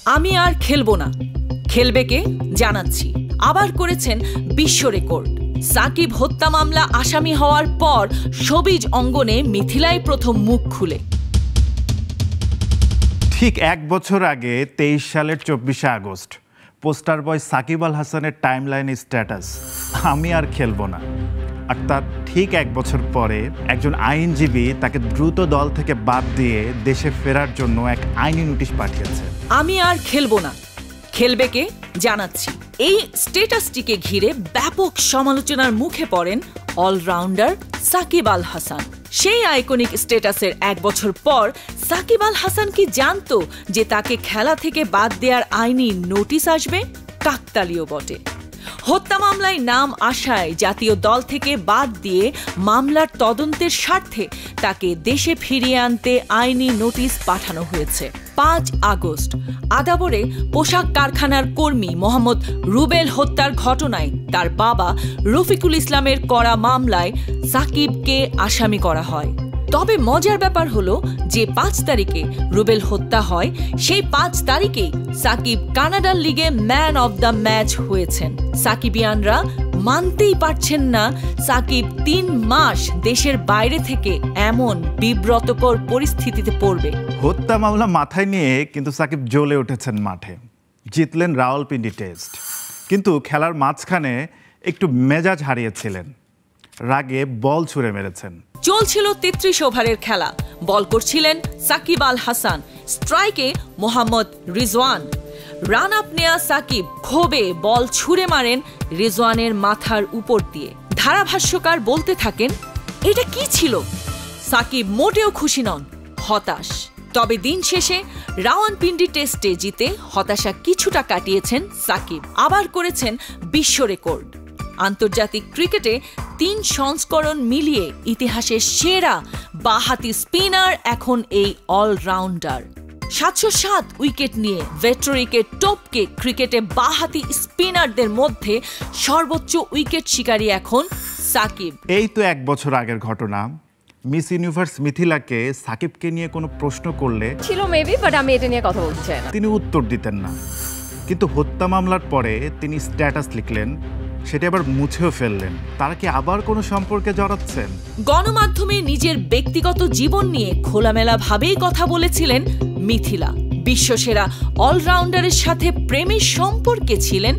আমি আর খেলবো না, খেলবে কে জানাচ্ছি। আবার করেছেন বিশ্ব রেকর্ড। সাকিব হত্যা মামলা আসামি হওয়ার পর শোবিজ অঙ্গনে মিথিলাই প্রথম মুখ খুলে। ঠিক 1 বছর আগে 23 সালের 24শে আগস্ট পোস্টার বয় সাকিব আল হাসানের টাইমলাইনে স্ট্যাটাস আমি আর খেলবো না। আর তার ঠিক 1 বছর পরে একজন আইনজীবী তাকে দ্রুত দল থেকে বাদ দিয়ে দেশে ফেরার জন্য এক আইনি নোটিশ পাঠিয়েছে। আমি আর খেলবো না, খেলবে কে জানাচ্ছি। এই স্ট্যাটাসটিকে ঘিরে ব্যাপক সমালোচনার মুখে পড়েন অলরাউন্ডার সাকিব আল হাসান। সেই আইকনিক স্ট্যাটাসের 1 বছর পর সাকিব আল হাসান কি জানতো যে তাকে খেলা থেকে বাদ দেওয়ার আইনি নোটিশ আসবে? কাকতালীয় বটে। হত্যা মামলায় নাম আসায় জাতীয় দল থেকে বাদ দিয়ে মামলার তদন্তের স্বার্থে তাকে দেশে ফিরিয়ে আনতে আইনি নোটিশ পাঠানো হয়েছে। 5 আগস্ট আদাবরে পোশাক কারখানার কর্মী মোহাম্মদ রুবেল হত্যার ঘটনায় তার বাবা রফিকুল ইসলামের করা মামলায় সাকিবকে আসামি করা হয়। তবে মজার ব্যাপার হলো যে 5 তারিখে রুবেল হত্যা হয়, সেই 5 তারিখেই সাকিব কানাডার লিগে ম্যান অব দ্য ম্যাচ হয়েছেন। সাকিবিয়ানরা মানতেই পারছেন না সাকিব 3 মাস দেশের বাইরে থেকে এমন বিব্রতকর পরিস্থিতিতে পড়বে। হত্যা মামলা মাথায় নিয়ে কিন্তু সাকিব জ্বলে উঠেছেন মাঠে, জিতলেন রাওয়ালপিন্ডি টেস্ট। কিন্তু খেলার মাঝখানে একটু মেজাজ হারিয়েছিলেন, রাগে বল ছুঁড়ে মেরেছেন। চলছিল 33 ওভারের খেলা, বল করছিলেন সাকিব আল হাসান, স্ট্রাইকে মোহাম্মদ রিজওয়ান। রান আপ নেয়া সাকিব ক্ষোভে বল ছুঁড়ে মারেন রিজওয়ানের মাথার উপর দিয়ে। ধারাভাষ্যকার বলতে থাকেন, এটা কি ছিল? সাকিব মোটেও খুশি নন, হতাশ। তবে দিন শেষে রাওয়ালপিন্ডি টেস্টে জিতে হতাশা কিছুটা কাটিয়েছেন সাকিব। আবার করেছেন বিশ্ব রেকর্ড। আন্তর্জাতিক ক্রিকেটে 3 সংস্করণ মিলিয়ে ইতিহাসের সেরা বাঁহাতি স্পিনার এখন এই অলরাউন্ডার। 707 উইকেট নিয়ে ভেট্রোরিকে টপকে ক্রিকেটে বাঁহাতি স্পিনারদের মধ্যে সর্বোচ্চ উইকেট শিকারী এখন সাকিব। এই তো 1 বছর আগের ঘটনা। মিস ইউনিভার্স মিথিলাকে সাকিবকে নিয়ে কোনো প্রশ্ন করলে ছিল মেবি, বাট আমি এটা নিয়ে কথা বলতে চাই না। তিনি উত্তর দিতেন না। কিন্তু হত্যা মামলার পরে তিনি স্ট্যাটাস লিখলেন, সেটা আবার মুছেও ফেললেন। তারা কি আবার কোনো সম্পর্কে জড়াচ্ছেন? গণমাধ্যমে নিজের ব্যক্তিগত জীবন নিয়ে খোলামেলা ভাবেই কথা বলেছিলেন মিথিলা। বিশ্বসেরা অলরাউন্ডারের সাথে প্রেমের সম্পর্কে ছিলেন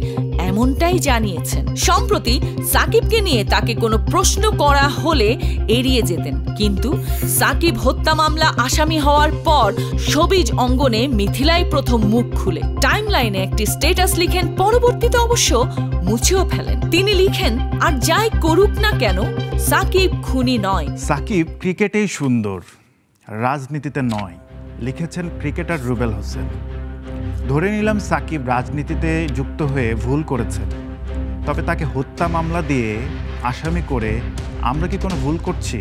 এমনটাই জানিয়েছেন। সম্প্রতি সাকিবকে নিয়ে তাকে কোনো প্রশ্ন করা হলে এড়িয়ে যেতেন, কিন্তু সাকিব হত্যা মামলা আসামি হওয়ার পর শোবিজ অঙ্গনে মিথিলাই প্রথম মুখ খুলে টাইমলাইনে একটি স্ট্যাটাস লিখেন, পরবর্তীতে অবশ্য মুছেও ফেলেন। তিনি লিখেন, আর যাই করুক না কেন সাকিব খুনি নয়। সাকিব ক্রিকেটেই সুন্দর, রাজনীতিতে নয়, লিখেছেন ক্রিকেটার রুবেল হোসেন। ধরে নিলাম সাকিব রাজনীতিতে যুক্ত হয়ে ভুল করেছেন, তবে তাকে হত্যা মামলা দিয়ে আসামি করে আমরা কি কোনো ভুল করছি?